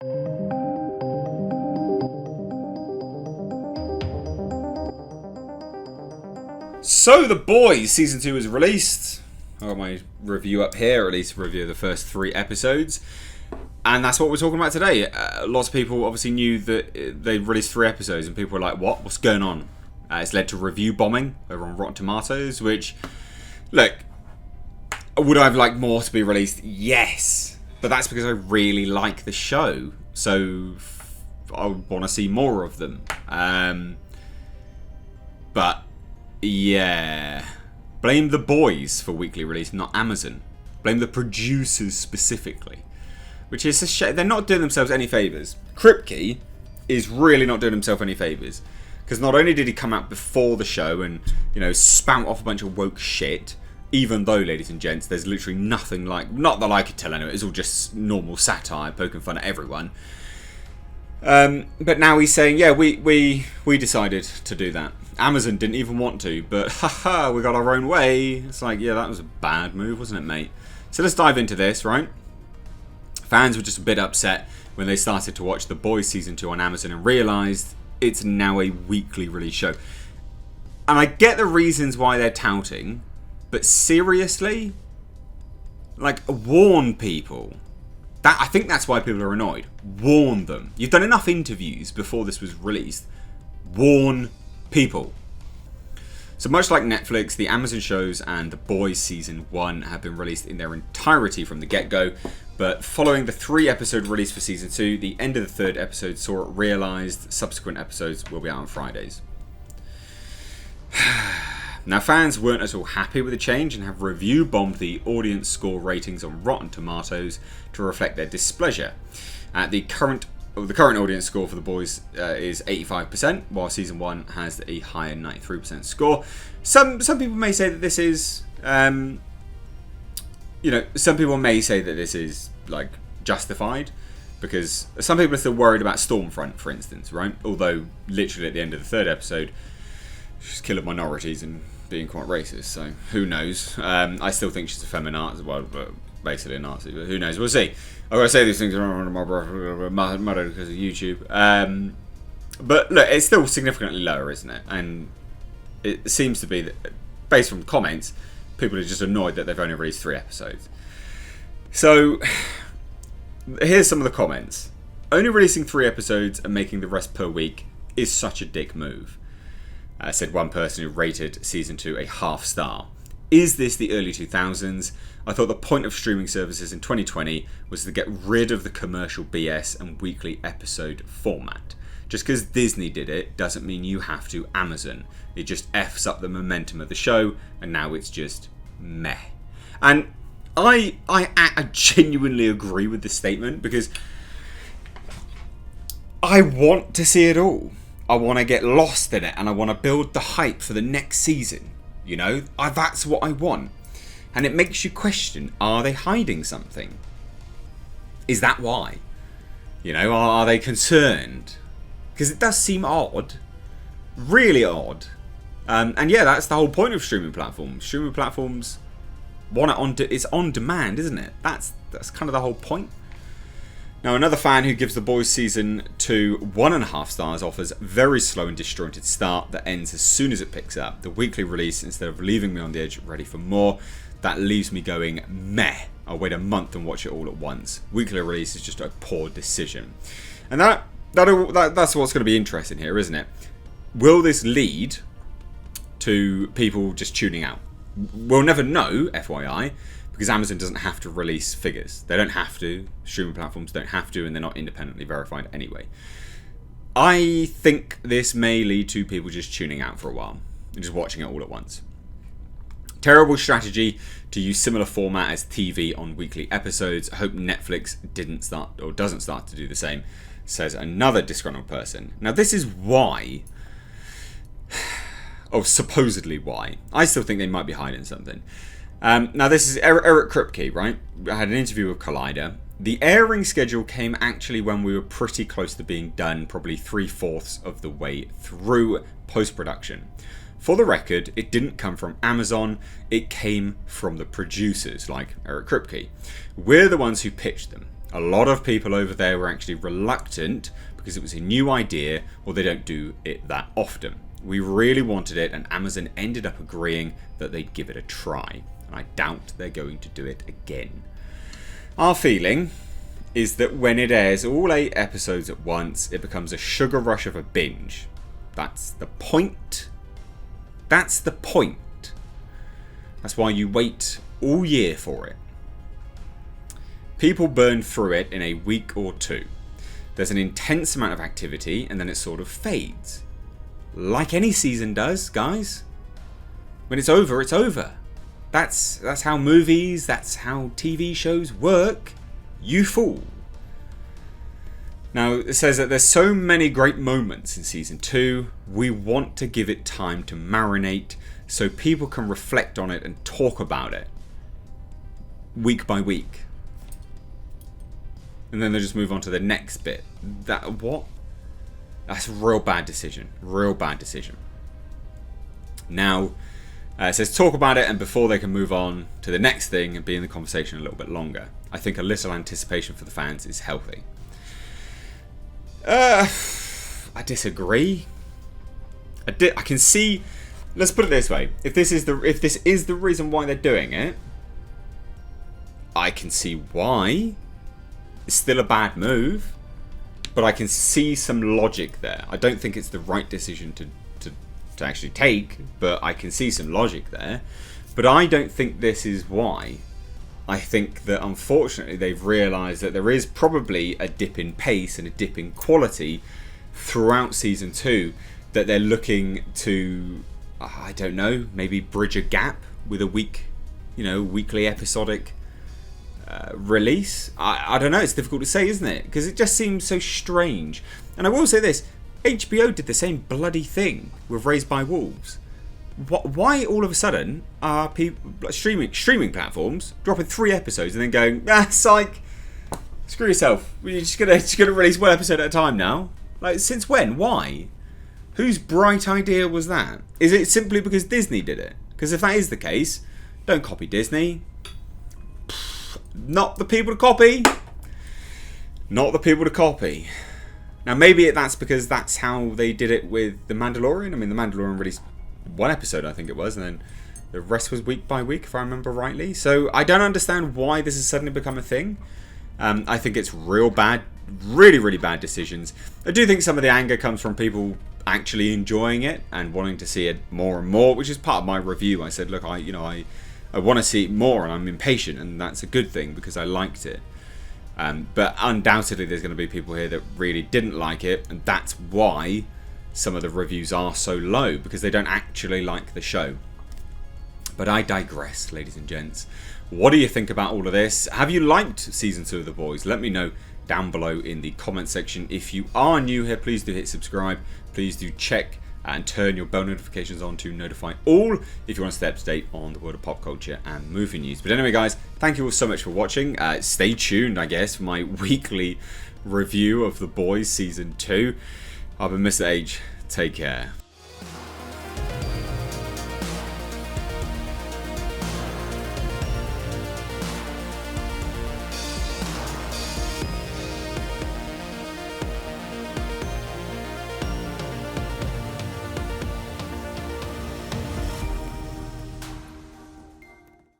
So, The Boys Season 2 was released. I got my review up here, or at least a review of the first 3 episodes. And that's what we're talking about today. Lots of people obviously knew that they released 3 episodes, and people were like, what? What's going on? It's led to review bombing over on Rotten Tomatoes, which, look, would I have liked more to be released? Yes. But that's because I really like the show. So, I want to see more of them. But, yeah. Blame the boys for weekly release, not Amazon. Blame the producers specifically. Which is a shame. They're not doing themselves any favours. Kripke is really not doing himself any favours. Because not only did he come out before the show and, spout off a bunch of woke shit, even though, ladies and gents, there's literally nothing like... Not that I could tell anyway, it's all just normal satire, poking fun at everyone. But now he's saying, yeah, we decided to do that. Amazon didn't even want to, but haha, we got our own way. It's like, yeah, that was a bad move, wasn't it, mate? So let's dive into this, right? Fans were just a bit upset when they started to watch The Boys Season 2 on Amazon and realised it's now a weekly release show. And I get the reasons why they're touting, but seriously? Like, warn people. I think that's why people are annoyed. Warn them. You've done enough interviews before this was released. Warn people. So much like Netflix, the Amazon shows and The Boys Season 1 have been released in their entirety from the get-go, but following the 3-episode release for Season 2, the end of the 3rd episode saw it realised subsequent episodes will be out on Fridays. Now, fans weren't at all happy with the change and have review-bombed the audience score ratings on Rotten Tomatoes to reflect their displeasure. The current audience score for The Boys is 85%, while Season 1 has a higher 93% score. Some people may say that this is, some people may say that this is, like, justified, because some people are still worried about Stormfront, for instance, right? Although, literally at the end of the 3rd episode, she's killing minorities and being quite racist, so who knows? I still think she's a feminazi as well, but basically a Nazi, but who knows? We'll see. I've got to say these things around my mother because of YouTube. But look, it's still significantly lower, isn't it? And it seems to be that, based from comments, people are just annoyed that they've only released 3 episodes. So, here's some of the comments. Only releasing 3 episodes and making the rest per week is such a dick move. Said one person who rated Season 2 a half star. Is this the early 2000s? I thought the point of streaming services in 2020 was to get rid of the commercial BS and weekly episode format. Just because Disney did it doesn't mean you have to Amazon. It just F's up the momentum of the show, and now it's just meh. And I genuinely agree with this statement, because I want to see it all. I want to get lost in it, and I want to build the hype for the next season. That's what I want. And it makes you question, are they hiding something? Is that why? Are they concerned? Because it does seem odd. Really odd. And yeah, that's the whole point of streaming platforms. Streaming platforms want it it's on demand, isn't it? That's kind of the whole point. Now, another fan who gives The Boys Season 2 1.5 stars offers very slow and disjointed start that ends as soon as it picks up. The weekly release, instead of leaving me on the edge ready for more, that leaves me going meh. I'll wait a month and watch it all at once. Weekly release is just a poor decision. And that's what's going to be interesting here, isn't it? Will this lead to people just tuning out? We'll never know, FYI, because Amazon doesn't have to release figures. They don't have to. Streaming platforms don't have to, and they're not independently verified anyway. I think this may lead to people just tuning out for a while and just watching it all at once. Terrible strategy to use similar format as TV on weekly episodes. I hope Netflix doesn't start to do the same, says another disgruntled person. Now, this is why, supposedly why. I still think they might be hiding something. Now, this is Eric Kripke, right? I had an interview with Collider. The airing schedule came actually when we were pretty close to being done, probably 3/4 of the way through post-production. For the record, it didn't come from Amazon, it came from the producers, like Eric Kripke. We're the ones who pitched them. A lot of people over there were actually reluctant because it was a new idea, or they don't do it that often. We really wanted it, and Amazon ended up agreeing that they'd give it a try. And I doubt they're going to do it again. Our feeling is that when it airs all 8 episodes at once, it becomes a sugar rush of a binge. That's the point. That's the point. That's why you wait all year for it. People burn through it in a week or 2. There's an intense amount of activity, and then it sort of fades. Like any season does, guys. When it's over, it's over. That's how movies, that's how TV shows work. You fool. Now, it says that there's so many great moments in Season 2, we want to give it time to marinate so people can reflect on it and talk about it. Week by week. And then they'll just move on to the next bit. What? That's a real bad decision. Real bad decision. Now, it says talk about it, and before they can move on to the next thing and be in the conversation a little bit longer. I think a little anticipation for the fans is healthy. I disagree. I can see. Let's put it this way: if this is the reason why they're doing it, I can see why. It's still a bad move, but I can see some logic there. I don't think it's the right decision to actually take, but I can see some logic there. But I don't think this is why. I think that unfortunately they've realised that there is probably a dip in pace and a dip in quality throughout Season 2 that they're looking to, I don't know, maybe bridge a gap with a weekly episodic release. I don't know, it's difficult to say, isn't it? Because it just seems so strange. And I will say this, HBO did the same bloody thing with Raised by Wolves. Why all of a sudden are people streaming platforms dropping 3 episodes and then going, psych, screw yourself, you're just gonna release 1 episode at a time now? Like, since when? Why? Whose bright idea was that? Is it simply because Disney did it? Because if that is the case, don't copy Disney. Not the people to copy. Not the people to copy. Now, maybe that's because that's how they did it with The Mandalorian. I mean, The Mandalorian released 1 episode, I think it was, and then the rest was week by week, if I remember rightly. So I don't understand why this has suddenly become a thing. I think it's real bad, really, really bad decisions. I do think some of the anger comes from people actually enjoying it and wanting to see it more and more, which is part of my review. I said, look, I want to see it more, and I'm impatient, and that's a good thing because I liked it. But undoubtedly there's going to be people here that really didn't like it, and that's why some of the reviews are so low, because they don't actually like the show. But I digress, ladies and gents. What do you think about all of this? Have you liked Season 2 of The Boys? Let me know down below in the comment section. If you are new here, please do hit subscribe. Please do check and turn your bell notifications on to notify all if you want to stay up to date on the world of pop culture and movie news. But anyway, guys, thank you all so much for watching. Stay tuned, I guess, for my weekly review of The Boys Season 2. I've been Mr. H. Take care.